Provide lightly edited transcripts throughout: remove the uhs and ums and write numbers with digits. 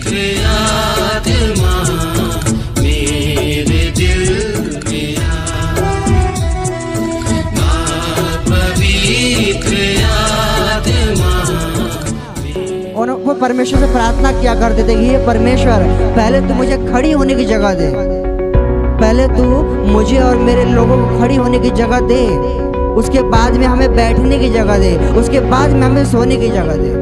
आत्मा मेरे दिल में पवित्र आत्मा। और वो परमेश्वर से प्रार्थना किया करते थे कि ये परमेश्वर पहले तू मुझे खड़ी होने की जगह दे, पहले तू मुझे और मेरे लोगों को खड़ी होने की जगह दे, उसके बाद में हमें बैठने की जगह दे, उसके बाद में हमें सोने की जगह दे।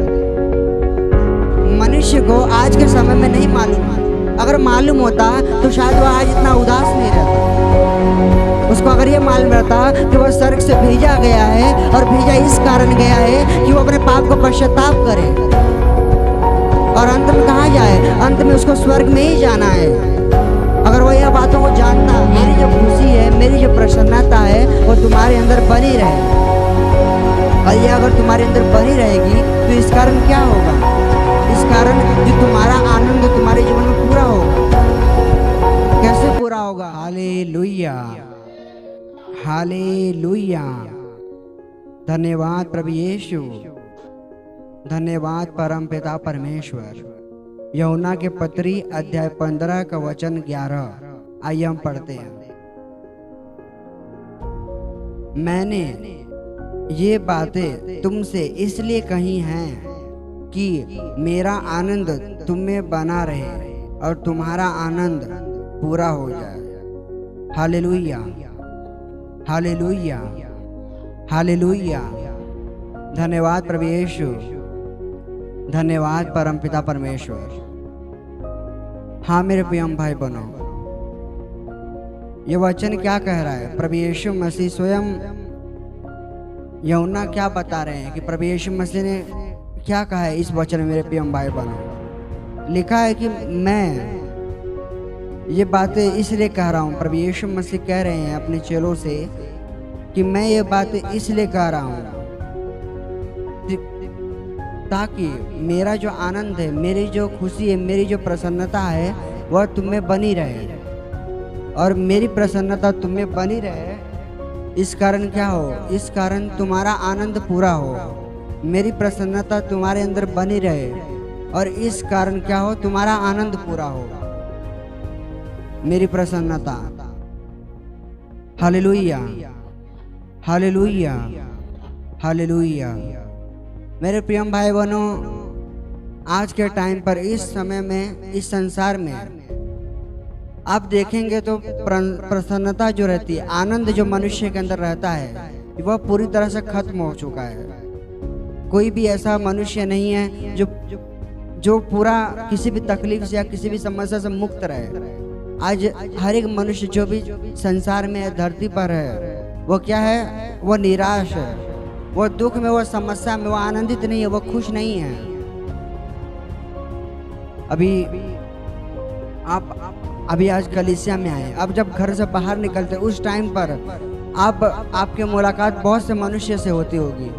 मनुष्य को आज के समय में नहीं मालूम, अगर मालूम होता तो शायद वह आज इतना उदास नहीं रहता। उसको अगर ये मालूम रहता कि वह स्वर्ग से भेजा गया है और भेजा इस कारण गया है कि वो अपने पाप को पश्चाताप करे और अंत में कहाँ जाए, अंत में उसको स्वर्ग में ही जाना है। अगर वो यह बातों को जानता, मेरी जो खुशी है, मेरी जो प्रसन्नता है वो तुम्हारे अंदर बनी रहे, और ये अगर तुम्हारे अंदर बनी रहेगी तो इस कारण क्या होगा, इस कारण जो तुम्हारा आनंद तुम्हारे जीवन में पूरा होगा। कैसे पूरा होगा? Hallelujah, hallelujah. धन्यवाद प्रभु यीशु, धन्यवाद परम पिता परमेश्वर। यूहन्ना के पत्री अध्याय 15 का वचन 11 आइए हम पढ़ते हैं। मैंने ये बातें तुमसे इसलिए कही हैं कि मेरा आनंद तुम में बना रहे और तुम्हारा आनंद पूरा हो जाए। Hallelujah, hallelujah, hallelujah. धन्यवाद प्रभु यीशु, धन्यवाद परमपिता परमेश्वर। हाँ मेरे प्रियम भाई बहनों, ये वचन क्या कह रहा है? प्रभु यीशु मसीह स्वयं यूहन्ना क्या बता रहे हैं कि प्रभु यीशु मसीह ने क्या कहा है इस वचन में? मेरे प्रियम भाई बहनों, लिखा है कि मैं ये बातें इसलिए कह रहा हूँ। प्रभु यीशु मसीह कह रहे हैं अपने चेलों से कि मैं ये बातें इसलिए कह रहा हूँ ताकि मेरा जो आनंद है, मेरी जो खुशी है, मेरी जो प्रसन्नता है वह तुम में बनी रहे, और मेरी प्रसन्नता तुम में बनी रहे। इस कारण क्या हो? इस कारण तुम्हारा आनंद पूरा हो, मेरी प्रसन्नता तुम्हारे अंदर बनी रहे, और इस कारण क्या हो? तुम्हारा आनंद पूरा हो, मेरी प्रसन्नता। Hallelujah, hallelujah, hallelujah. मेरे प्रियम भाई बहनों, आज के टाइम पर, इस समय में, इस संसार में आप देखेंगे तो प्रसन्नता जो रहती है, आनंद जो मनुष्य के अंदर रहता है वह पूरी तरह से खत्म हो चुका है। कोई भी ऐसा मनुष्य नहीं है जो पूरा किसी भी तकलीफ से या किसी भी समस्या से मुक्त रहे। आज हर एक मनुष्य जो भी संसार में, धरती पर है, वो क्या है? वो निराश है, वो दुख में, वो समस्या में, वो आनंदित नहीं है, वो खुश नहीं है। अभी आज कलीसिया में आए, अब जब घर से बाहर निकलते उस टाइम पर आपके मुलाकात बहुत से मनुष्य से होती होगी,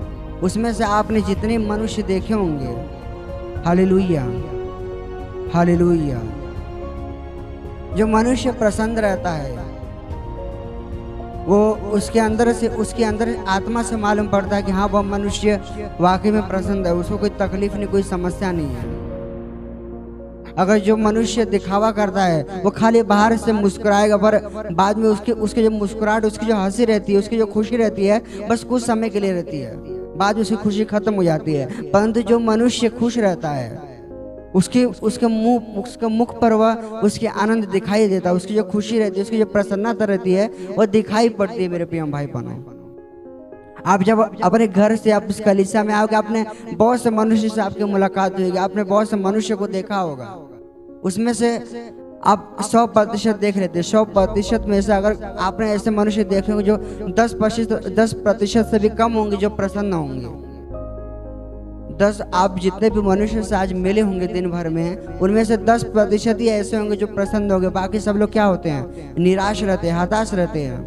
उसमें से आपने जितने मनुष्य देखे होंगे, हालेलुया, हालेलुया, जो मनुष्य प्रसन्न रहता है वो उसके अंदर आत्मा से मालूम पड़ता है कि हाँ वह मनुष्य वाकई में प्रसन्न है, उसको कोई तकलीफ नहीं, कोई समस्या नहीं है। अगर जो मनुष्य दिखावा करता है वो खाली बाहर से मुस्कुराएगा, पर बाद में उसके जो मुस्कुराहट, उसकी जो हंसी रहती है, उसकी जो खुशी रहती है, बस कुछ समय के लिए रहती है, बाद में उसकी खुशी खत्म हो जाती है। परंतु जो मनुष्य खुश रहता है उसके मुख पर वह उसके आनंद दिखाई देता है, उसकी जो खुशी रहती है, उसकी जो प्रसन्नता रहती है वह दिखाई पड़ती है। मेरे प्रिय भाई बहनों, आप जब अपने घर से आप इस कलीसिया में आओगे, आपने बहुत से मनुष्य से आपकी मुलाकात होगी, आपने बहुत से मनुष्य को देखा होगा, उसमें से आप 100% देख लेते हैं। 100% में से अगर आपने ऐसे मनुष्य देखे होंगे जो 10% से भी कम होंगे जो प्रसन्न होंगे। 10 आप जितने भी मनुष्य से आज मिले होंगे दिन भर में, उनमें से 10% ही ऐसे होंगे जो प्रसन्न होंगे, बाकी सब लोग क्या होते हैं? निराश रहते हैं, हताश रहते हैं।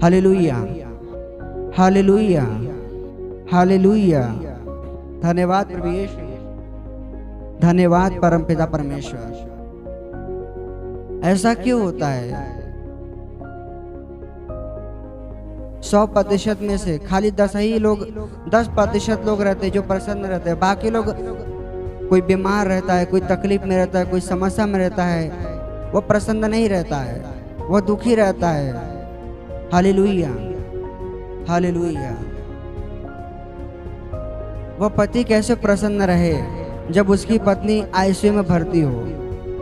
Hallelujah, hallelujah, hallelujah. धन्यवाद प्रभु यीशु, धन्यवाद परमपिता परमेश्वर। ऐसा क्यों होता है? 100% में से खाली 10% लोग रहते हैं जो प्रसन्न रहते हैं, बाकी लोग कोई बीमार रहता है, कोई तकलीफ में रहता है, कोई समस्या में रहता है, वो प्रसन्न नहीं रहता है, वो दुखी रहता है। Hallelujah, hallelujah. वह पति कैसे प्रसन्न रहे जब उसकी पत्नी आईसीयू में भर्ती हो,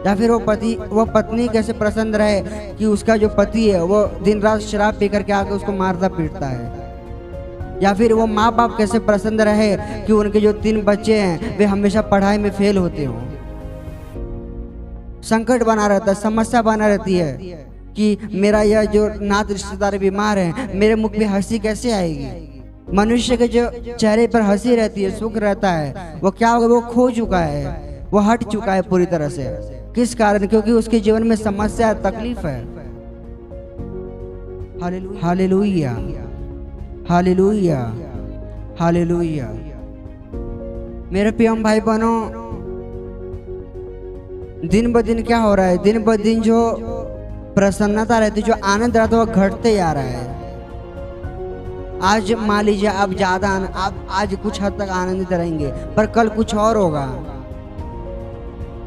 या फिर वो पत्नी कैसे प्रसन्न रहे कि उसका जो पति है वो दिन रात शराब पी करके आके उसको मारता पीटता है, या फिर वो माँ बाप कैसे प्रसन्न रहे कि उनके जो 3 बच्चे हैं वे हमेशा पढ़ाई में फेल होते हों। संकट बना रहता है, समस्या बना रहती है कि मेरा यह जो नात रिश्तेदार बीमार है, मेरे मुख पे हंसी कैसे आएगी। मनुष्य के जो चेहरे पर हंसी रहती है, सुख रहता है, वो क्या होगा, वो खो चुका है, वो हट चुका है पूरी तरह से। किस कारण? क्योंकि उसके जीवन में समस्या तकलीफ है। Hallelujah, hallelujah, hallelujah. मेरे प्रियम भाई बहनों, दिन ब दिन क्या हो रहा है, दिन ब दिन जो प्रसन्नता रहती, जो आनंद रहता है, वो घटते जा रहा है। आज मान लीजिए आप ज्यादा आप आज कुछ हद तक आनंदित रहेंगे, पर कल कुछ और होगा,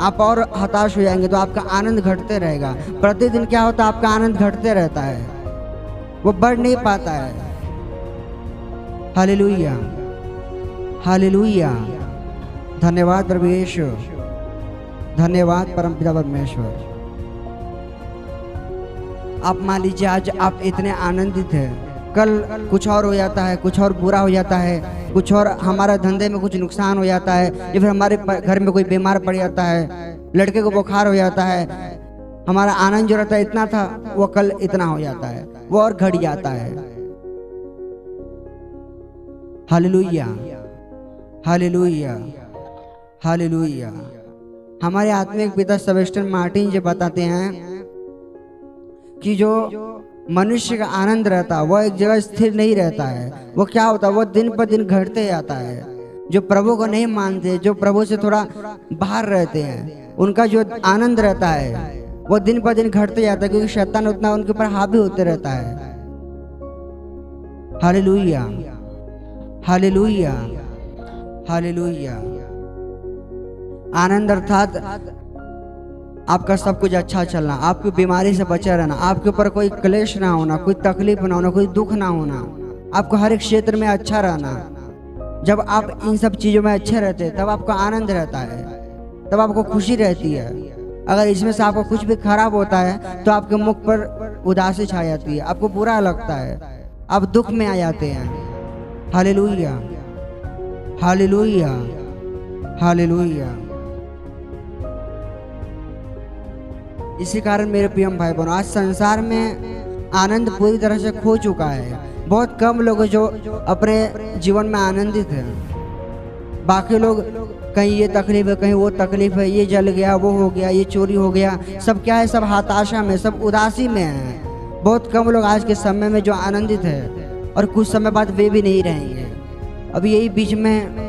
आप और हताश हो जाएंगे, तो आपका आनंद घटते रहेगा। प्रतिदिन क्या होता है, आपका आनंद घटते रहता है, वो बढ़ नहीं पाता है। Hallelujah, hallelujah. धन्यवाद प्रभु यीशु, धन्यवाद परमपिता परमेश्वर। आप मान लीजिए आज आप इतने आनंदित हैं, कल कुछ और हो जाता है, कुछ और बुरा हो जाता है, कुछ और हमारा धंधे में कुछ नुकसान हो जाता है, या फिर हमारे घर में कोई बीमार पड़ जाता है, लड़के को बुखार हो जाता है। हमारा आनंद जो रहता है इतना था, वो कल इतना हो जाता है, वो और घट जाता है। Hallelujah, hallelujah, hallelujah. हमारे आत्मिक पिता सेबेस्टियन मार्टिन जी बताते हैं कि जो मनुष्य का आनंद रहता है वह एक जगह स्थिर नहीं रहता है, वो क्या होता है, वो दिन पर दिन घटते जाता है। जो प्रभु को नहीं मानते, जो प्रभु से थोड़ा बाहर रहते हैं, उनका जो आनंद रहता है वो दिन पर दिन घटते जाता है, क्योंकि शैतान उतना उनके ऊपर हावी होते रहता है। Hallelujah, hallelujah, hallelujah. आनंद अर्थात आपका सब कुछ अच्छा चलना, आपकी बीमारी से बचा रहना, आपके ऊपर कोई क्लेश ना होना, कोई तकलीफ ना होना, कोई दुख ना होना, आपको हर एक क्षेत्र में अच्छा रहना। जब आप इन सब चीज़ों में अच्छे रहते हैं तब आपको आनंद रहता है, तब आपको खुशी रहती है। अगर इसमें से आपको कुछ भी खराब होता है तो आपके मुख पर उदासी छा जाती है, आपको बुरा लगता है, आप दुख में आ जाते हैं। Hallelujah, hallelujah, hallelujah. इसी कारण मेरे प्रियम भाई बहनों, आज संसार में आनंद पूरी तरह से खो चुका है। बहुत कम लोग जो अपने जीवन में आनंदित हैं। बाकी लोग कहीं ये तकलीफ है, कहीं वो तकलीफ है, ये जल गया, वो हो गया, ये चोरी हो गया, सब क्या है, सब हताशा में, सब उदासी में है। बहुत कम लोग आज के समय में जो आनंदित है, और कुछ समय बाद वे भी नहीं रहेंगे। अब यही बीच में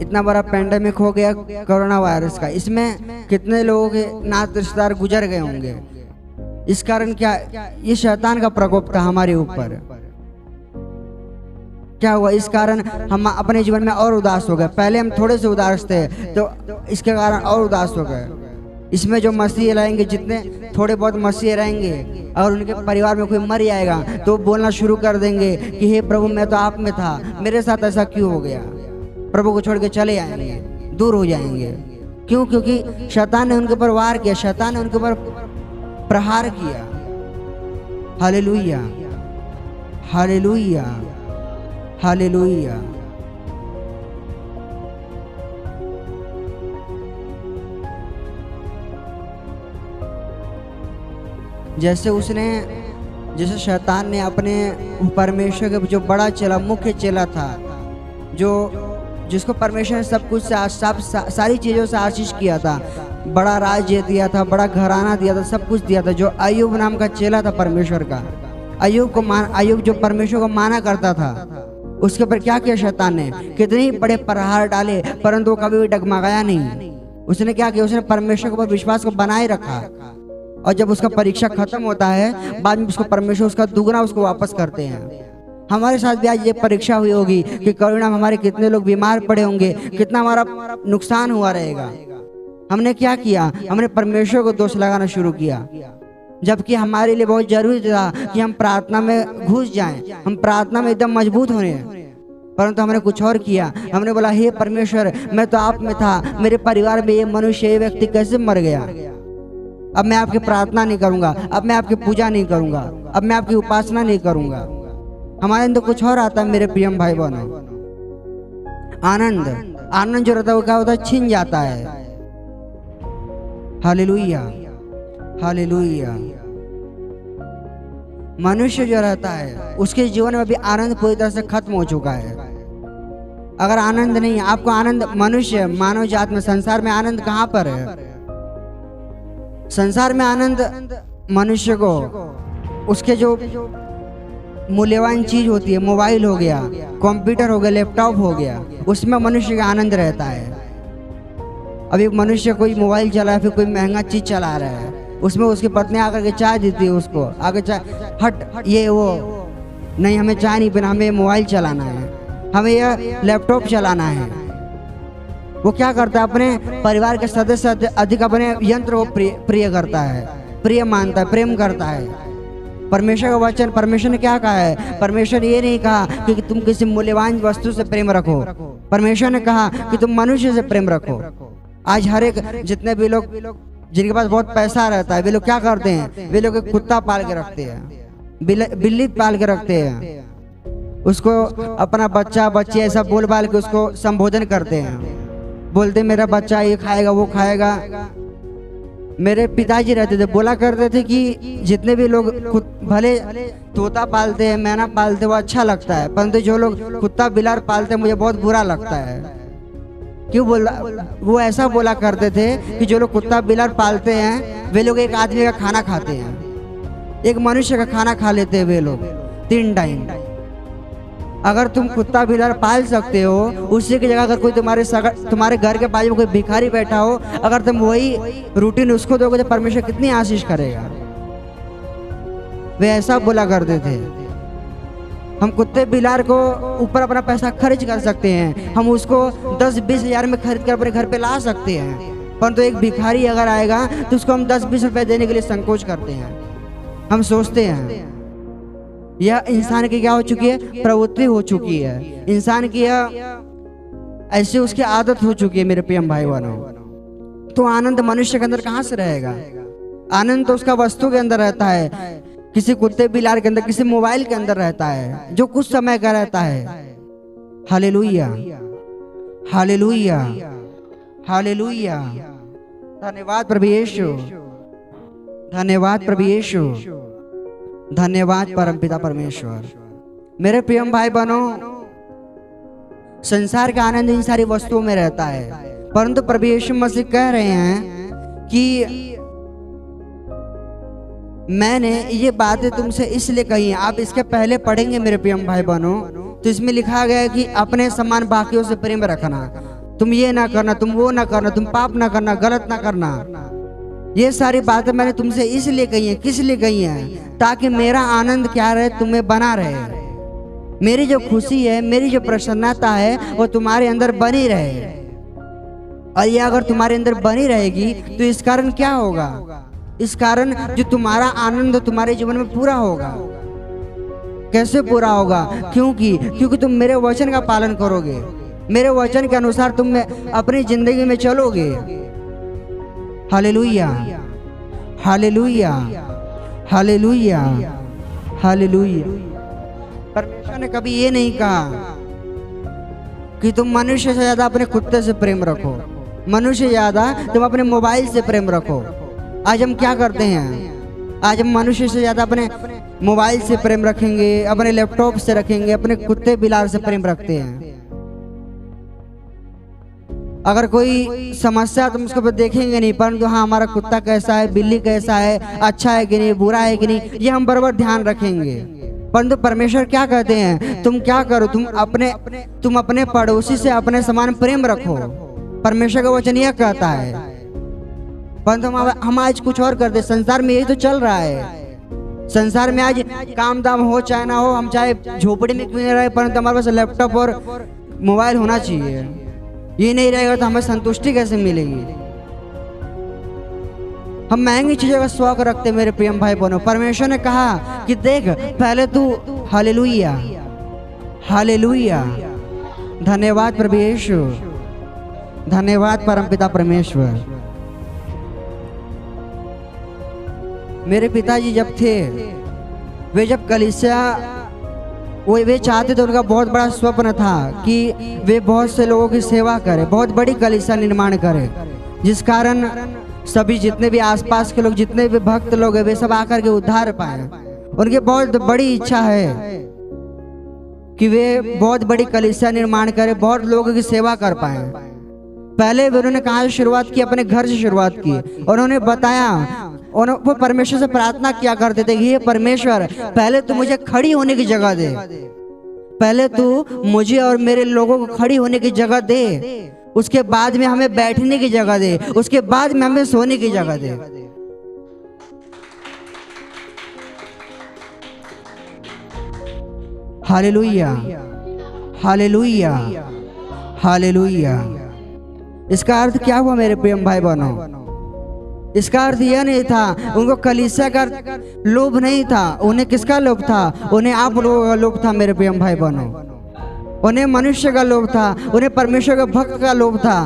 इतना बड़ा पेंडेमिक हो गया कोरोना वायरस का, इसमें कितने लोगों के नात रिश्तेदार गुजर गए होंगे। इस कारण क्या, ये शैतान का प्रकोप था हमारे ऊपर। क्या हुआ, इस कारण हम अपने जीवन में और उदास हो गए। पहले हम थोड़े से उदास थे, तो इसके कारण और उदास हो गए। इसमें जो मसीह रहेंगे, जितने थोड़े बहुत मसीह रहेंगे, और उनके परिवार में कोई मर जाएगा तो बोलना शुरू कर देंगे कि हे प्रभु, मैं तो आप में था, मेरे साथ ऐसा क्यों हो गया। प्रभु को छोड़ के चले आएंगे, दूर हो जाएंगे। क्यों? क्योंकि शैतान ने उनके ऊपर वार किया, शैतान ने उनके ऊपर प्रहार किया। Hallelujah, hallelujah, hallelujah. जैसे शैतान ने अपने परमेश्वर के जो बड़ा चेला, मुख्य चेला था, जिसको परमेश्वर ने सब कुछ से सारी चीज़ों से आशीष किया था, बड़ा राज्य दिया था, बड़ा घराना दिया था, सब कुछ दिया था, जो अय्यूब नाम का चेला था परमेश्वर का। अय्यूब जो परमेश्वर को माना करता था, उसके ऊपर क्या किया शैतान ने, कितने बड़े प्रहार डाले, परंतु वो कभी भी डगमगाया नहीं। उसने क्या किया, उसने परमेश्वर के ऊपर विश्वास को बनाए रखा। और जब उसका परीक्षा खत्म होता है, बाद में उसको परमेश्वर उसका दुगना उसको वापस करते हैं। हमारे साथ भी आज ये परीक्षा हुई होगी कि कोरोना में हमारे कितने लोग बीमार पड़े होंगे, कितना हमारा नुकसान हुआ रहेगा। हमने क्या किया? हमने परमेश्वर को दोष लगाना शुरू किया, जबकि हमारे लिए बहुत जरूरी था कि हम प्रार्थना में घुस जाएं, हम प्रार्थना में एकदम मजबूत होने, परंतु हमने कुछ और किया। हमने बोला हे परमेश्वर, मैं तो आप में था, मेरे परिवार में ये मनुष्य, ये व्यक्ति कैसे मर गया? अब मैं आपकी प्रार्थना नहीं करूंगा, अब मैं आपकी पूजा नहीं करूंगा, अब मैं आपकी उपासना नहीं करूंगा। हमारे अंदर कुछ और आता है मेरे प्रियम भाई बहनों। आनंद जो रहता है वो क्या होता है? छिन जाता है। Hallelujah, hallelujah. मनुष्य जो रहता है उसके जीवन में भी आनंद पूरी तरह से खत्म हो चुका है। अगर आनंद नहीं, आपको आनंद, मनुष्य मानव जात में, संसार में आनंद कहाँ पर है? संसार में आनंद मनुष्य को उसके जो मूल्यवान चीज होती है, मोबाइल हो गया, कंप्यूटर हो गया, लैपटॉप हो गया, उसमें मनुष्य का आनंद रहता है। अभी मनुष्य कोई मोबाइल चला है, फिर कोई महंगा चीज चला रहा है, उसमें उसकी पत्नी आकर के चाय देती है उसको, आगे चाय, हट ये वो नहीं, हमें चाय नहीं पीना, हमें मोबाइल चलाना है, हमें यह लैपटॉप चलाना है। वो क्या करता है? अपने परिवार के सदस्य अधिक अपने यंत्र को प्रिय करता है, प्रिय मानता है, प्रेम करता है। परमेश्वर का वचन, परमेश्वर ने क्या कहा है? परमेश्वर ये नहीं कहा कि तुम किसी मूल्यवान वस्तु से प्रेम रखो, परमेश्वर ने कहा कि तुम मनुष्य से प्रेम रखो। आज हर एक जितने भी लोग जिनके पास बहुत पैसा रहता है, वे लोग क्या करते हैं? वे लोग एक कुत्ता पाल के रखते हैं, बिल्ली पाल के रखते हैं, उसको अपना बच्चा बच्ची ऐसा बोल बाल के उसको संबोधन करते हैं, बोलते मेरा बच्चा ये खाएगा वो खाएगा। मेरे पिताजी रहते थे, बोला करते थे कि जितने भी लोग भले तोता पालते हैं, मैना पालते हैं, वो अच्छा लगता है, परंतु जो लोग कुत्ता बिलार पालते हैं मुझे बहुत बुरा लगता है। क्यों बोला? वो ऐसा बोला करते थे कि जो लोग कुत्ता बिलार पालते हैं वे लोग एक आदमी का खाना खाते हैं, एक मनुष्य का खाना खा लेते हैं वे लोग 3 टाइम। अगर तुम कुत्ता बिलार पाल सकते हो, उसी की जगह अगर कोई तुम्हारे घर के बाजू में कोई भिखारी बैठा हो, अगर तुम वही रूटीन उसको दोगे तो परमेश्वर कितनी आशीष करेगा। वे ऐसा बोला करते थे। हम कुत्ते बिलार को ऊपर अपना पैसा खर्च कर सकते हैं, हम उसको 10-20 हजार में खरीद कर अपने घर पे ला सकते हैं, परंतु एक भिखारी अगर आएगा तो उसको हम 10-20 रुपए देने के लिए संकोच करते हैं। हम सोचते हैं यह इंसान की क्या हो चुकी है? प्रवृत्ति हो चुकी है। इंसान की यह ऐसी उसकी आदत हो चुकी है मेरे प्रिय भाई बहनों। तो आनंद मनुष्य के अंदर कहाँ से रहेगा? आनंद तो उसका वस्तु के अंदर रहता है, किसी कुत्ते बिलार के अंदर, किसी मोबाइल के अंदर रहता है, जो कुछ समय का रहता है। Hallelujah, hallelujah, hallelujah. धन्यवाद प्रभु यीशु, धन्यवाद प्रभु यीशु, धन्यवाद परमपिता परमेश्वर। मेरे प्रिय भाई बहनों, संसार का आनंद इन सारी वस्तुओं में रहता है, परंतु प्रभु यीशु मसीह कह रहे हैं कि मैंने ये बातें तुमसे इसलिए कही हैं। आप इसके पहले पढ़ेंगे मेरे प्रिय भाई बहनों, तो इसमें लिखा गया है कि अपने समान बाकियों से प्रेम रखना, तुम ये ना करना, तुम वो ना करना, तुम पाप ना करना, गलत ना करना। ये सारी बातें मैंने तुमसे इसलिए कही हैं। किस लिए कही हैं? ताकि मेरा आनंद क्या रहे, तुम्हें बना रहे। मेरी जो खुशी है, मेरी जो प्रसन्नता है, वो तुम्हारे अंदर बनी रहे। और ये अगर तुम्हारे अंदर बनी रहेगी तो इस कारण क्या होगा? इस कारण जो तुम्हारा आनंद तुम्हारे जीवन में पूरा होगा। कैसे पूरा होगा? क्योंकि तुम मेरे वचन का पालन करोगे, मेरे वचन के अनुसार तुम अपनी जिंदगी में चलोगे। Hallelujah, hallelujah, hallelujah, hallelujah. परमेश्वर ने कभी ये नहीं कहा कि तुम मनुष्य से ज्यादा अपने कुत्ते से प्रेम रखो, मनुष्य ज्यादा तुम अपने मोबाइल से प्रेम रखो। आज हम क्या करते हैं? आज हम मनुष्य से ज्यादा अपने मोबाइल से प्रेम रखेंगे, अपने लैपटॉप से रखेंगे, अपने कुत्ते बिलार से प्रेम रखते हैं। अगर कोई समस्या तुम उसको देखेंगे नहीं, परंतु हाँ हमारा कुत्ता कैसा है, बिल्ली कैसा है, अच्छा है कि नहीं, बुरा है कि नहीं, ये हम बराबर ध्यान रखेंगे। परंतु परमेश्वर क्या कहते हैं? तुम क्या करो, तुम अपने पड़ोसी से अपने समान प्रेम रखो। परमेश्वर का वचन यह कहता है। परंतु हम आज कुछ और करते। संसार में यही तो चल रहा है। संसार में आज काम दाम हो चाहे ना हो, हम चाहे झोपड़ी में क्यों नहीं रहे, परंतु हमारे पास लैपटॉप और मोबाइल होना चाहिए। ये नहीं रहेगा तो हमें संतुष्टि कैसे मिलेगी। हम महंगी चीजों का शौक रखते हैं मेरे प्रियम भाई बहनों। परमेश्वर ने कहा कि देख पहले तू हालेलुया हालेलुया, धन्यवाद प्रभु यीशु, धन्यवाद परमपिता परमेश्वर। मेरे पिताजी जब थे, वे जब कलीसिया वे चाहते थे, उनका बहुत बड़ा स्वप्न था कि वे बहुत से लोगों की सेवा करें, बहुत बड़ी कलीसिया निर्माण करें, जिस कारण सभी जितने भी आसपास के लोग, जितने भी भक्त लोग हैं, वे सब आकर के उद्धार पाए। उनकी बहुत बड़ी इच्छा है कि वे बहुत बड़ी कलीसिया निर्माण करें, बहुत लोगों की सेवा कर पाए। पहले उन्होंने कहाँ से शुरुआत की? अपने घर से शुरुआत की। और उन्होंने बताया, वो परमेश्वर से प्रार्थना किया करते थे कि हे परमेश्वर, पहले तू मुझे खड़ी होने की जगह दे, पहले तू मुझे और मेरे लोगों को खड़ी होने की जगह दे, उसके बाद में हमें बैठने की जगह दे, उसके बाद में हमें सोने की जगह दे। Hallelujah hallelujah hallelujah. इसका अर्थ क्या हुआ मेरे प्रियम भाई बहनों? इसका अर्थ यह नहीं था, उनको कलीसिया का लोभ नहीं था। उन्हें किसका लोभ था? उन्हें आप लोगों का लोभ था मेरे प्रियम भाई बहनों। उन्हें मनुष्य का लोभ था, उन्हें परमेश्वर के भक्त का लोभ था।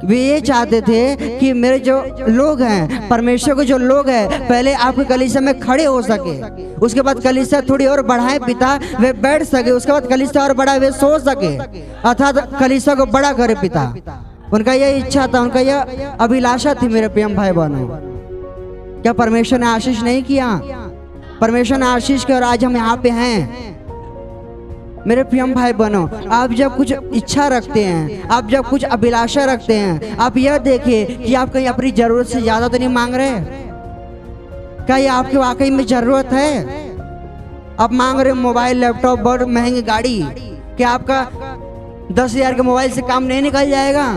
वे ये चाहते थे कि मेरे जो लोग हैं, परमेश्वर के जो लोग हैं, पहले आपके कलीसिया में खड़े हो सके, उसके बाद कलीसिया थोड़ी और बढ़ाए पिता, वे बैठ सके, उसके बाद कलीसिया और बढ़ाए वे सो सके, अर्थात कलीसिया को बड़ा करे पिता। उनका यह इच्छा था, उनका यह अभिलाषा थी मेरे प्रियम भाई बहनों। क्या परमेश्वर ने आशीष नहीं किया? परमेश्वर ने आशीष किया और आज हम यहाँ पे हैं मेरे प्रियम भाई बहनों। आप जब कुछ इच्छा रखते हैं, आप जब कुछ अभिलाषा रखते हैं, आप यह देखिए कि आप कहीं अपनी जरूरत से ज्यादा तो नहीं मांग रहे। क्या ये आपके वाकई में जरूरत है? आप मांग रहे मोबाइल, लैपटॉप, बहुत महंगी गाड़ी, क्या आपका 10,000 के मोबाइल से काम नहीं निकल जाएगा?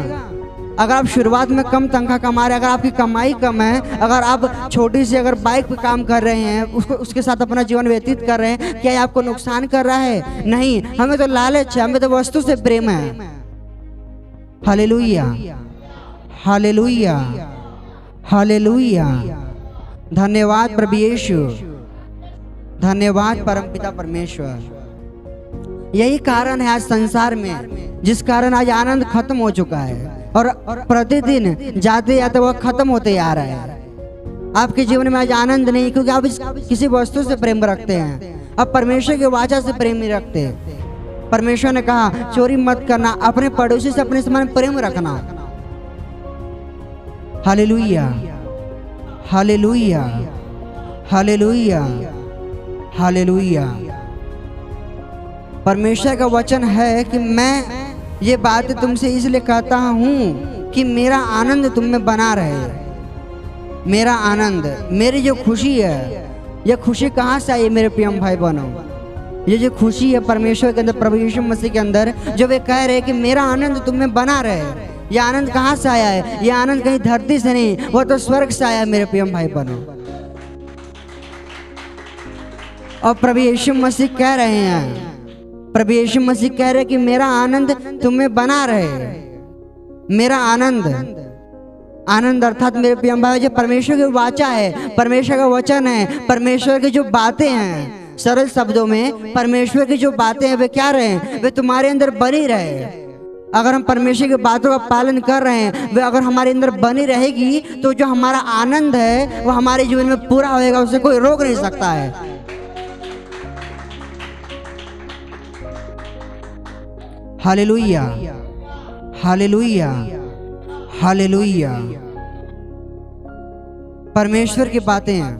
अगर आप शुरुआत में कम तनख्वाह कमा रहे हैं, अगर आपकी कमाई कम है, अगर आप छोटी सी अगर बाइक पे काम कर रहे हैं, उसके साथ अपना जीवन व्यतीत कर रहे हैं, क्या ये आपको नुकसान कर रहा है? नहीं, हमें तो लालच है, हमें तो वस्तु से प्रेम है। हालेलुया हालेलुया हालेलुया, धन्यवाद प्रभु यीशु, धन्यवाद परमपिता परमेश्वर। यही कारण है आज संसार में, जिस कारण आज आनंद खत्म हो चुका है और प्रतिदिन जाते जाते वह खत्म होते आ रहा है। आपके जीवन में आज आनंद नहीं, क्योंकि आप किसी वस्तु से प्रेम रखते हैं, आप परमेश्वर की वाचा से प्रेम नहीं रखते। परमेश्वर ने कहा चोरी मत करना, अपने पड़ोसी से अपने समान प्रेम रखना। Hallelujah hallelujah hallelujah hallelujah. परमेश्वर का वचन है कि मैं ये बात तुमसे इसलिए कहता हूँ कि मेरा आनंद तुम में बना रहे। मेरा आनंद, मेरी जो खुशी है, यह खुशी कहाँ से आई मेरे प्रियम भाई बहनों? ये जो खुशी है परमेश्वर के अंदर, प्रभु यीशु मसीह के अंदर, जो वे कह रहे हैं कि मेरा आनंद तुम में बना रहे, यह आनंद कहाँ से आया है? यह आनंद कहीं धरती से नहीं, वो तो स्वर्ग से आया है मेरे प्रियम भाई बहनों। और प्रभु यीशु मसीह कह रहे हैं, प्रभु यीशु मसीह कह रहे कि मेरा आनंद तुम्हें बना रहे। मेरा आनंद, आनंद अर्थात मेरे प्रियम भाई जो परमेश्वर की वाचा है, परमेश्वर का वचन है, परमेश्वर की जो बातें हैं, सरल शब्दों में परमेश्वर की जो बातें हैं वे क्या रहे? वे तुम्हारे अंदर बनी रहे। अगर हम परमेश्वर की बातों का पालन कर रहे हैं, वे अगर हमारे अंदर बनी रहेगी, तो जो हमारा आनंद है वो हमारे जीवन में पूरा होएगा, उसे कोई रोक नहीं सकता है। Hallelujah hallelujah hallelujah. परमेश्वर की बातें हैं,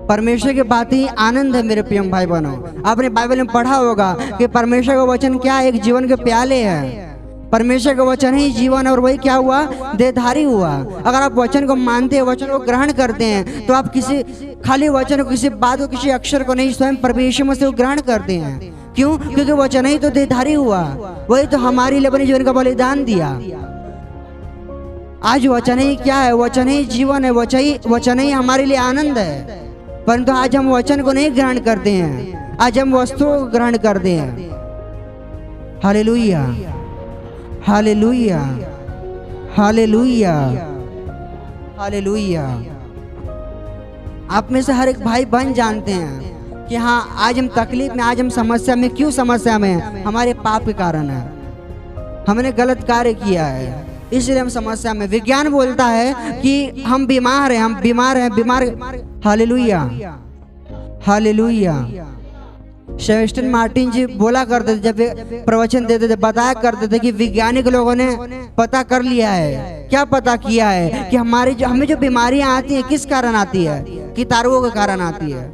परमेश्वर की बातें आनंद है मेरे प्रियम भाई बहनों। आपने बाइबल में पढ़ा होगा कि परमेश्वर का वचन क्या है? एक जीवन के प्याले हैं। परमेश्वर का वचन ही जीवन, और वही क्या हुआ? देहधारी हुआ। अगर आप वचन को मानते हैं, वचन को ग्रहण करते हैं, तो आप किसी खाली वचन को, किसी बात को, किसी अक्षर को नहीं, स्वयं प्रभु यीशु मसीह को ग्रहण करते हैं। क्यों? क्योंकि वचन ही तो देहधारी हुआ, वही तो हमारे लिए अपने जीवन का बलिदान दिया। आज वचन ही क्या है? वचन ही जीवन है, वचन ही हमारे लिए आनंद है। परंतु आज हम वचन को नहीं ग्रहण करते हैं, आज हम वस्तुओं को ग्रहण करते हैं। Hallelujah, hallelujah, hallelujah, hallelujah. आप में से हर एक भाई बहन जानते हैं कि हाँ, आज हम तकलीफ में, आज हम समस्या में। क्यों समस्या में? हमारे पाप के कारण है, हमने गलत कार्य किया है, इसलिए हम समस्या में। विज्ञान बोलता है कि हम बीमार हैं, हम बीमार हैं, बीमार। Hallelujah, hallelujah. सेबेस्टियन मार्टिन जी बोला करते थे, जब प्रवचन देते थे, बताया करते थे कि वैज्ञानिक लोगों ने पता कर लिया है। क्या पता किया है? कि हमें जो बीमारियां आती हैं किस कारण आती है? कीटाणुओं के कारण आती है,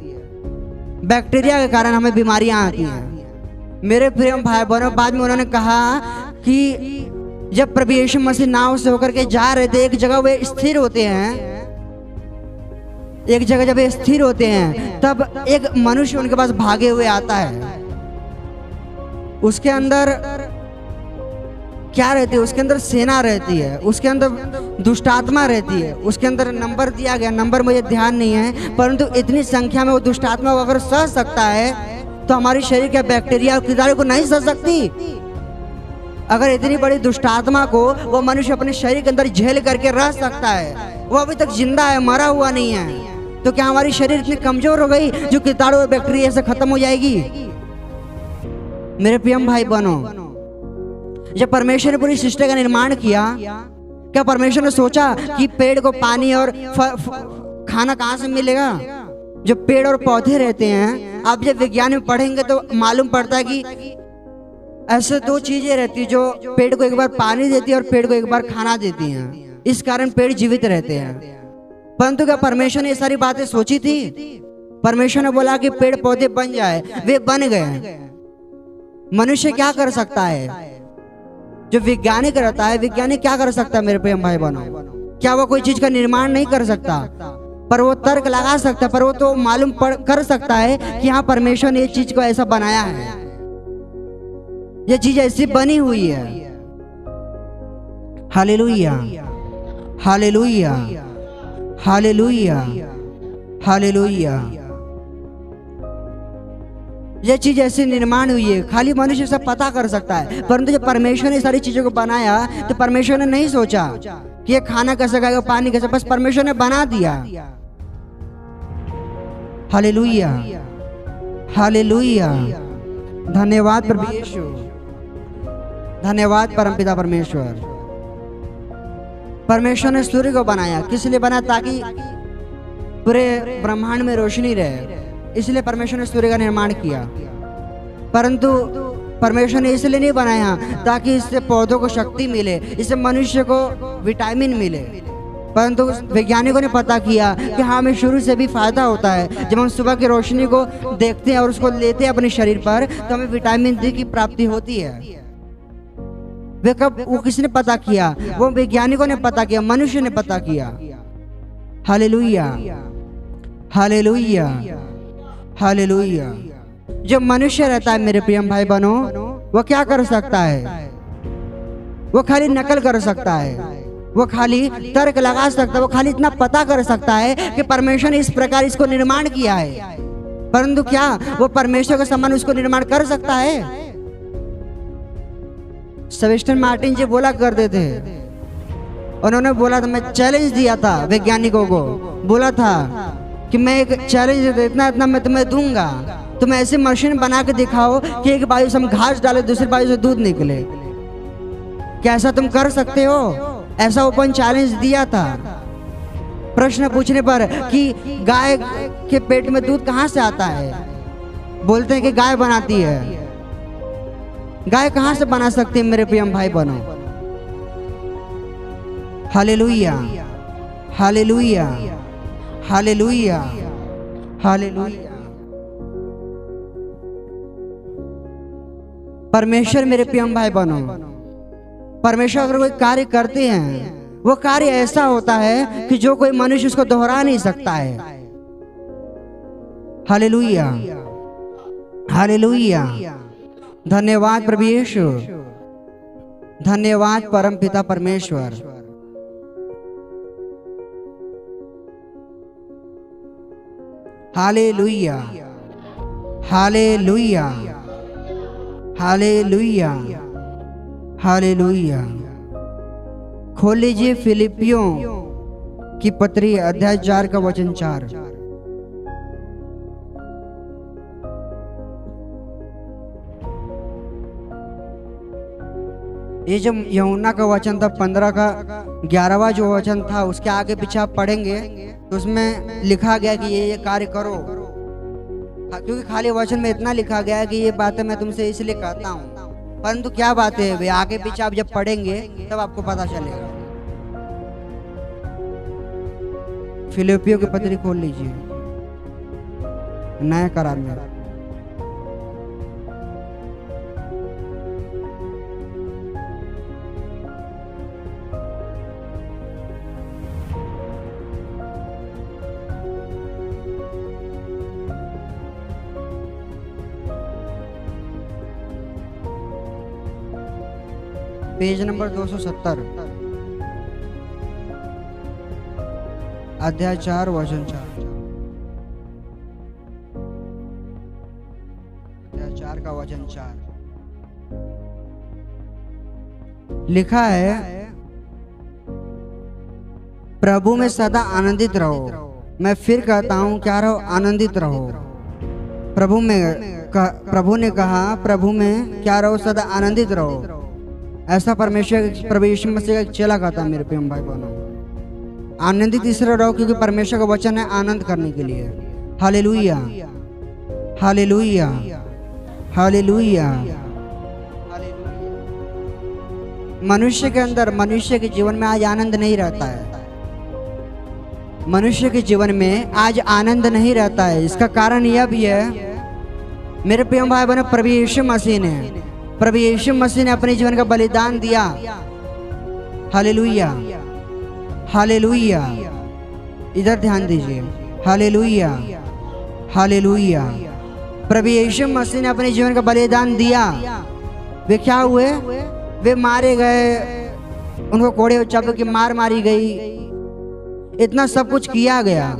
बैक्टीरिया के कारण हमें बीमारियां आती हैं। मेरे प्रिय भाई बहनों, बाद में उन्होंने कहा कि जब प्रभु यीशु मसीह नाव से होकर के जा रहे थे, एक जगह वे स्थिर होते हैं, एक जगह जब वे स्थिर होते हैं तब एक मनुष्य उनके पास भागे हुए आता है। उसके अंदर क्या रहती है? उसके अंदर सेना रहती है, उसके अंदर दुष्टात्मा रहती है। उसके अंदर नंबर दिया गया, नंबर मुझे ध्यान नहीं है, परंतु इतनी संख्या में वो दुष्टात्मा अगर सह सकता है तो हमारे शरीर के बैक्टीरिया और कीटाणु को नहीं सह सकती। अगर इतनी बड़ी दुष्टात्मा को वो मनुष्य अपने शरीर के अंदर झेल करके रह सकता है, वो अभी तक जिंदा है, मरा हुआ नहीं है, तो क्या हमारी शरीर इतनी कमजोर हो गई जो कीटाणु और बैक्टीरिया से खत्म हो जाएगी? मेरे प्रियम भाई बहनों, जब परमेश्वर ने पूरी सृष्टि का निर्माण किया, क्या परमेश्वर ने सोचा कि पेड़ को पानी और खाना कहाँ से मिलेगा? जो पेड़ और पौधे रहते हैं, आप जब विज्ञान में पढ़ेंगे तो मालूम पड़ता है कि ऐसे दो चीजें रहती है जो पेड़ को एक बार पानी देती है और पेड़ को एक बार खाना देती हैं। इस कारण पेड़ जीवित रहते हैं। परंतु क्या परमेश्वर ने ये सारी बातें सोची थी? परमेश्वर ने बोला कि पेड़ पौधे बन जाए, वे बन गए। मनुष्य क्या कर सकता है? जो वैज्ञानिक रहता है, वैज्ञानिक क्या कर सकता है? मेरे प्रिय भाई बहनों, क्या वो कोई चीज का निर्माण नहीं कर सकता? पर वो तर्क लगा सकता है, पर वो तो मालूम कर सकता है कि हाँ, परमेश्वर ने ये चीज को ऐसा बनाया है, ये चीज ऐसी बनी हुई है। Hallelujah, hallelujah, hallelujah, hallelujah. ये चीज ऐसे निर्माण हुई है, खाली मनुष्य सब पता कर सकता है। परंतु जब परमेश्वर ने सारी चीजों को बनाया तो परमेश्वर ने नहीं सोचा कि ये खाना कैसे खाएगा, पानी कैसे, बस परमेश्वर ने बना दिया। Hallelujah, hallelujah. धन्यवाद प्रभु यीशु, धन्यवाद परमपिता परमेश्वर। परमेश्वर ने सूर्य को बनाया, किस लिए बनाया? ताकि पूरे ब्रह्मांड में रोशनी रहे, इसलिए परमेश्वर ने सूर्य का निर्माण किया। परंतु परमेश्वर ने इसलिए नहीं बनाया ताकि इससे पौधों को शक्ति मिले, इससे मनुष्य को विटामिन मिले। परंतु वैज्ञानिकों ने पता किया कि हाँ, हमें शुरू से भी फायदा होता है। जब हम सुबह की रोशनी को देखते हैं और उसको लेते हैं अपने शरीर पर, तो हमें विटामिन डी की प्राप्ति होती है। वो किसने पता किया? वो वैज्ञानिकों ने पता किया, मनुष्य ने पता किया। Hallelujah, hallelujah, hallelujah. जो मनुष्य रहता है मेरे प्रिय भाई बहनों, वो क्या कर सकता है? वो खाली नकल कर सकता है, वो खाली तर्क लगा सकता है, वो खाली इतना पता कर सकता है कि परमेश्वर ने इस प्रकार इसको निर्माण किया है। परंतु क्या वो परमेश्वर के समान उसको निर्माण कर सकता है? सेबेस्टियन मार्टिन जी बोला करते थे, उन्होंने बोला था, मैं चैलेंज दिया था वैज्ञानिकों को, बोला था कि मैं एक चैलेंज देता, इतना इतना मैं तुम्हें दूंगा, तुम ऐसी मशीन बना के दिखाओ कि एक बाजू से हम घास डाले, दूसरी बाजू से दूध निकले। क्या ऐसा तुम कर सकते हो? ऐसा ओपन चैलेंज दिया था। प्रश्न पूछने पर कि गाय के पेट में दूध कहाँ से आता है, बोलते हैं कि गाय बनाती है। गाय कहाँ से बना सकती है मेरे प्रिय भाई बहनों? Hallelujah, hallelujah, hallelujah, hallelujah. परमेश्वर मेरे प्रिय भाई बहनों, परमेश्वर अगर कोई कार्य करते हैं, वो कार्य ऐसा होता है कि जो कोई मनुष्य उसको दोहरा नहीं सकता है। Hallelujah, hallelujah. धन्यवाद प्रभु यीशु, धन्यवाद परम पिता परमेश्वर। Hallelujah, hallelujah, hallelujah, hallelujah. खोल लीजिए फिलिपियों की पत्री अध्याय 4 का वचन 4। ये जो यूहन्ना का वचन था 15 का 11वां जो वचन था, उसके आगे पीछे आप पढ़ेंगे तो उसमें लिखा गया कि ये कार्य करो। क्योंकि खाली वचन में इतना लिखा गया है कि ये बातें मैं तुमसे इसलिए कहता हूँ, परंतु क्या बातें है वे आगे पीछे आप जब पढ़ेंगे तब आपको पता चलेगा। फिलिपियों की पत्री खोल लीजिए नया करार में। पेज नंबर 270 अध्याय 4 वचन 4। अध्याय 4 का वचन 4 लिखा है, प्रभु में सदा आनंदित रहो। मैं फिर कहता हूँ क्या रहो, आनंदित रहो। प्रभु ने कहा प्रभु में क्या रहो, सदा आनंदित रहो। ऐसा परमेश्वर प्रभु यीशु मसीह का एक चेला कहता है मेरे प्रिय भाई बहनों। आनंदित इसलिए रहो क्योंकि परमेश्वर का वचन है आनंद करने के लिए। Hallelujah, hallelujah, hallelujah. मनुष्य के अंदर, मनुष्य के जीवन में आज आनंद नहीं रहता है। मनुष्य के जीवन में आज आनंद नहीं रहता है। इसका कारण यह भी है मेरे प्रिय भाई बहनों, प्रभु यीशु मसीह ने अपने जीवन का बलिदान दिया। Hallelujah, hallelujah. इधर ध्यान दीजिए। Hallelujah, hallelujah. प्रभु यीशु मसीह ने अपने जीवन का बलिदान दिया। वे क्या हुए? वे मारे गए, उनको कोड़े चाबुक की मार मारी गई, इतना सब कुछ किया गया।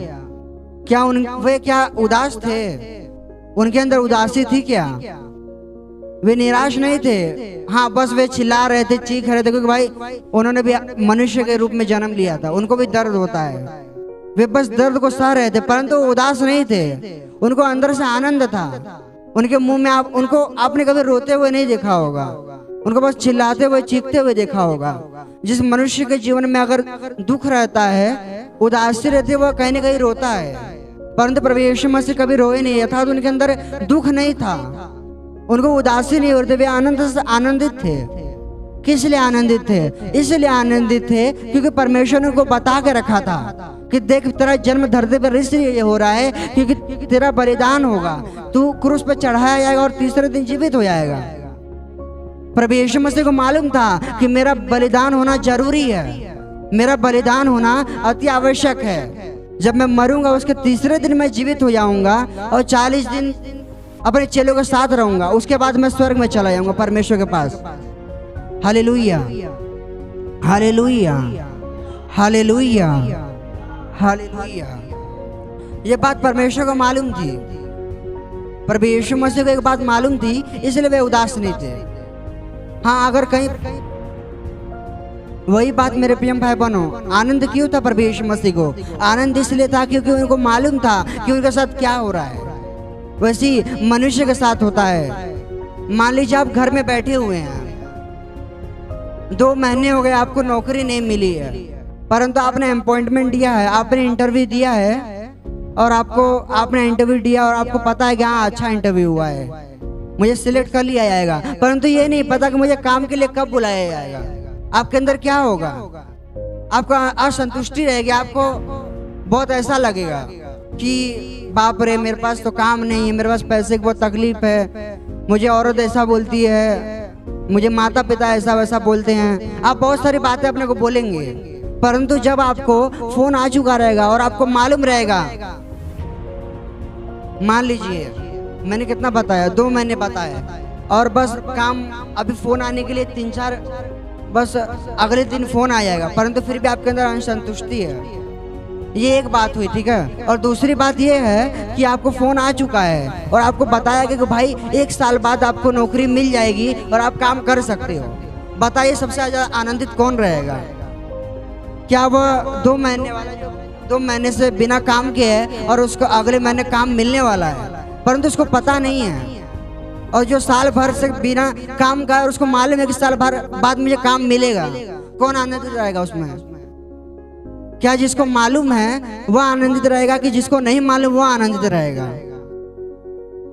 क्या वे क्या उदास थे? उनके अंदर उदासी थी क्या? वे निराश नहीं थे। हाँ, बस वे चिल्ला रहे थे, चीख रहे थे, क्योंकि भाई उन्होंने भी मनुष्य के रूप में जन्म लिया था, उनको भी दर्द होता है। वे बस दर्द को सह रहे थे, परंतु उदास नहीं थे। उनको अंदर से आनंद था। उनके मुंह में उनको आपने कभी रोते हुए नहीं देखा होगा, उनको बस चिल्लाते हुए चीखते हुए देखा होगा। जिस मनुष्य के जीवन में अगर दुख रहता है, उदासी रहती है, वह कहीं ना कहीं रोता है। परंतु प्रभु यीशु मसीह कभी रोए नहीं, अर्थात उनके अंदर दुख नहीं था, उनको उदासी नहीं होती, वे आनंद से आनंदित थे। किस लिए आनंदित थे? इसलिए आनंदित थे क्योंकि परमेश्वर ने उनको बता के रखा था कि देख, तेरा जन्म धरती पर इसलिए हो रहा है क्योंकि तेरा बलिदान होगा, तू क्रूस पर चढ़ाया जाएगा और तीसरे दिन जीवित हो जाएगा। प्रभु यीशु मसीह को मालूम था कि मेरा बलिदान होना जरूरी है, मेरा बलिदान होना अति आवश्यक है। जब मैं मरूंगा उसके तीसरे दिन मैं जीवित हो जाऊंगा और 40 दिन अपने चेलों के साथ रहूंगा, उसके बाद मैं स्वर्ग में चला जाऊंगा परमेश्वर के पास। Hallelujah, hallelujah, hallelujah, hallelujah. ये बात परमेश्वर को मालूम थी, प्रभु यीशु मसीह को एक बात मालूम थी, इसलिए वे उदास नहीं थे। हाँ, अगर कहीं वही बात मेरे प्रिय भाई बहनों, आनंद क्यों था प्रभु यीशु मसीह को? आनंद इसलिए था क्योंकि उनको मालूम था कि उनके साथ क्या हो रहा है। वैसे ही मनुष्य के साथ होता है। मान लीजिए आप घर में बैठे हुए हैं, 2 महीने हो गए आपको नौकरी नहीं मिली है, परंतु आपने अपॉइंटमेंट दिया है, आपने इंटरव्यू दिया है और आपने इंटरव्यू दिया और आपको पता है कि हाँ अच्छा इंटरव्यू हुआ है, मुझे सिलेक्ट कर लिया जाएगा, परंतु ये नहीं पता कि मुझे काम के लिए कब बुलाया जाएगा। आपके अंदर क्या होगा? आपको असंतुष्टि रहेगी, आपको बहुत ऐसा लगेगा कि बाप रे, मेरे पास तो काम नहीं है, मेरे पास पैसे की बहुत तकलीफ है, मुझे औरत ऐसा बोलती है, मुझे माता पिता ऐसा वैसा बोलते हैं। आप बहुत सारी बातें अपने को बोलेंगे, परंतु जब आपको फोन आ चुका रहेगा और आपको मालूम रहेगा, मान लीजिए मैंने कितना बताया, 2 महीने बताया, और बस काम अभी फोन आने के लिए 3-4 बस अगले दिन फोन आ जाएगा, परंतु फिर भी आपके अंदर असंतुष्टि है, ये एक बात हुई, ठीक है। और दूसरी बात ये है कि आपको फोन आ चुका है और आपको बताया गया कि भाई 1 साल बाद आपको नौकरी मिल जाएगी और आप काम कर सकते हो। बताइए सबसे ज्यादा आनंदित कौन रहेगा? क्या वह 2 महीने वाला जो 2 महीने से बिना काम के है और उसको अगले महीने काम मिलने वाला है, परंतु उसको पता नहीं है, और जो साल भर से बिना काम का है और उसको मालूम है कि साल भर बाद मुझे काम मिलेगा, कौन आनंदित रहेगा उसमें? क्या जिसको मालूम है वह आनंदित रहेगा कि जिसको नहीं मालूम वह आनंदित रहेगा?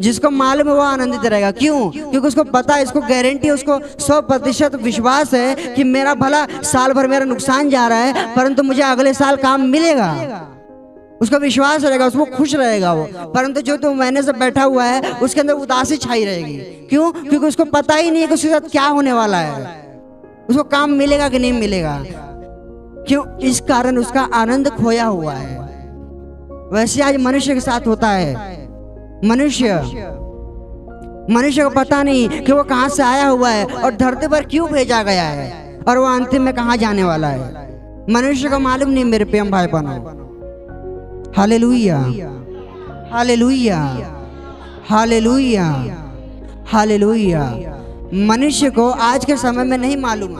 जिसको मालूम है वह आनंदित रहेगा। क्यों? क्योंकि उसको पता है, इसको गारंटी, उसको 100% विश्वास है कि मेरा भला साल भर मेरा नुकसान जा रहा है परंतु मुझे अगले साल काम मिलेगा। उसका विश्वास रहेगा, उसको खुश रहेगा वो। परंतु जो 2 महीने से बैठा हुआ है उसके अंदर उदासी छाई रहेगी। क्यों? क्योंकि उसको पता ही नहीं है कि उसके साथ क्या होने वाला है, उसको काम मिलेगा कि नहीं मिलेगा। क्यों? इस कारण उसका आनंद खोया हुआ है। वैसे आज मनुष्य के साथ होता है। मनुष्य को पता नहीं कि वो कहां से आया हुआ है और धरती पर क्यों भेजा गया है और वो अंतिम में कहां जाने वाला है। मनुष्य को मालूम नहीं मेरे प्रिय भाई बहनों। Hallelujah, hallelujah, hallelujah, hallelujah. मनुष्य को आज के समय में नहीं मालूम।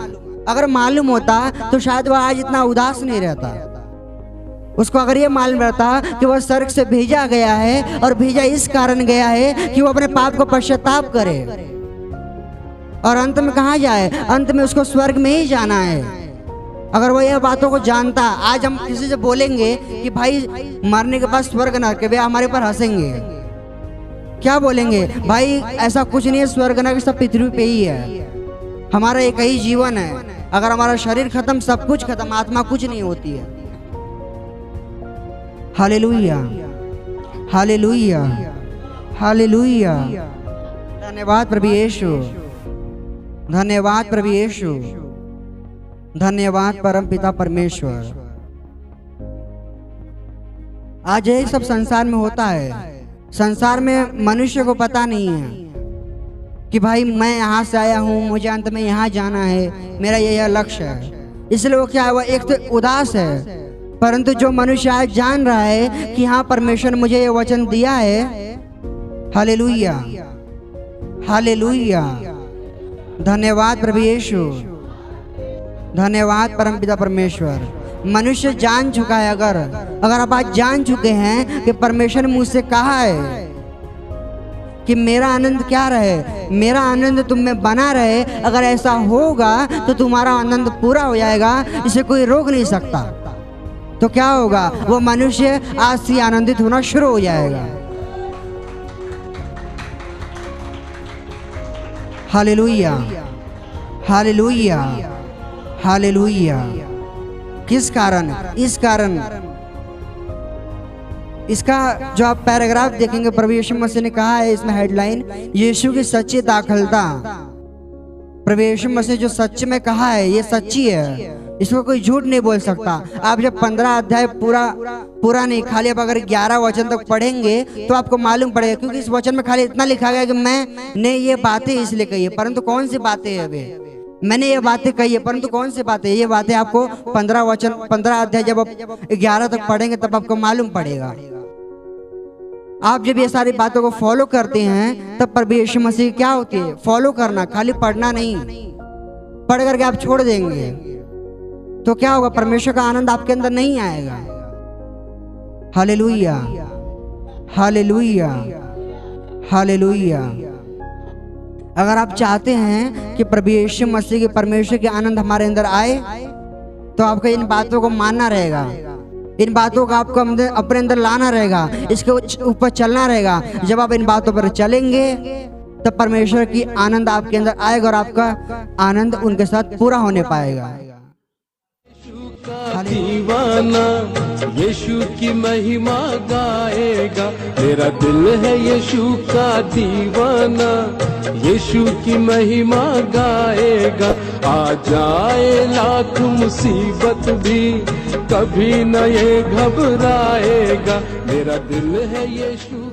अगर मालूम होता तो शायद वह आज इतना उदास नहीं रहता। उसको अगर ये मालूम रहता कि वह स्वर्ग से भेजा गया है और भेजा इस कारण गया है कि वो अपने पाप को पश्चाताप करे और अंत में कहाँ जाए, अंत में उसको स्वर्ग में ही जाना है। अगर वो यह बातों को जानता, आज हम किसी से बोलेंगे कि भाई मरने के बाद स्वर्ग नरक के, वे हमारे पर हंसेंगे। क्या बोलेंगे? भाई ऐसा कुछ नहीं है, स्वर्ग नरक सब पृथ्वी पे ही है। हमारा एक ही जीवन है, अगर हमारा शरीर खत्म सब कुछ खत्म, आत्मा कुछ नहीं होती है। Hallelujah, hallelujah, hallelujah. धन्यवाद प्रभु यीशु, धन्यवाद प्रभु यीशु, धन्यवाद परम पिता परमेश्वर। आज यही सब संसार में होता है। संसार में मनुष्य को पता नहीं है कि भाई मैं यहाँ से आया हूँ, मुझे अंत में यहाँ जाना है, मेरा यह लक्ष्य है। इसलिए वो क्या है, वह एक तो उदास है। परंतु जो मनुष्य आज जान रहा है कि हाँ परमेश्वर ने मुझे ये वचन दिया है, हालेलुया, हालेलुया। धन्यवाद प्रभु यीशु, धन्यवाद परम पिता परमेश्वर। मनुष्य जान चुका है। अगर आप आज जान चुके हैं कि परमेश्वर ने मुझसे कहा है कि मेरा आनंद क्या रहे, मेरा आनंद तुम में बना रहे, अगर ऐसा होगा तो तुम्हारा आनंद पूरा हो जाएगा, इसे कोई रोक नहीं सकता। तो क्या होगा? वो मनुष्य आज से आनंदित होना शुरू हो जाएगा। Hallelujah, hallelujah, hallelujah. किस कारण? इस कारण, इसका जो आप पैराग्राफ देखेंगे, प्रभु यीशु मसीह ने कहा है इसमें हेडलाइन, यीशु की सच्ची दाखलता। प्रभु यीशु मसीह जो सच में कहा है ये सच्ची है, इसको कोई झूठ नहीं बोल सकता। आप जब 15 अध्याय पूरा नहीं, खाली आप अगर 11 वचन तक पढ़ेंगे तो आपको मालूम पड़ेगा। क्योंकि इस वचन में खाली इतना लिखा गया कि मैंने ये बातें इसलिए कही है, परंतु कौन सी बातें है वे? मैंने ये बातें कही है, परंतु कौन सी बातें? ये बातें आपको 15 अध्याय जब आप 11 तक पढ़ेंगे तब आपको मालूम पड़ेगा। आप जब ये सारी बातों को फॉलो करते हैं तब प्रभु यीशु मसीह क्या होती है? फॉलो करना, खाली पढ़ना नहीं। पढ़ करके आप छोड़ देंगे तो क्या होगा? परमेश्वर का आनंद आपके अंदर नहीं आएगा। Hallelujah, hallelujah, hallelujah. अगर आप चाहते हैं कि प्रभु यीशु मसीह के परमेश्वर के आनंद हमारे अंदर आए तो आपको इन बातों को मानना रहेगा, इन बातों का आपको अपने अंदर लाना रहेगा, इसके ऊपर चलना रहेगा। जब आप इन बातों पर चलेंगे तब परमेश्वर की आनंद आपके अंदर आएगा और आपका आनंद उनके साथ पूरा होने पाएगा। दीवाना यीशु की महिमा गाएगा, मेरा दिल है यीशु का दीवाना, यीशु की महिमा गाएगा। आ जाए लाख मुसीबत भी कभी न ये घबराएगा, मेरा दिल है यीशु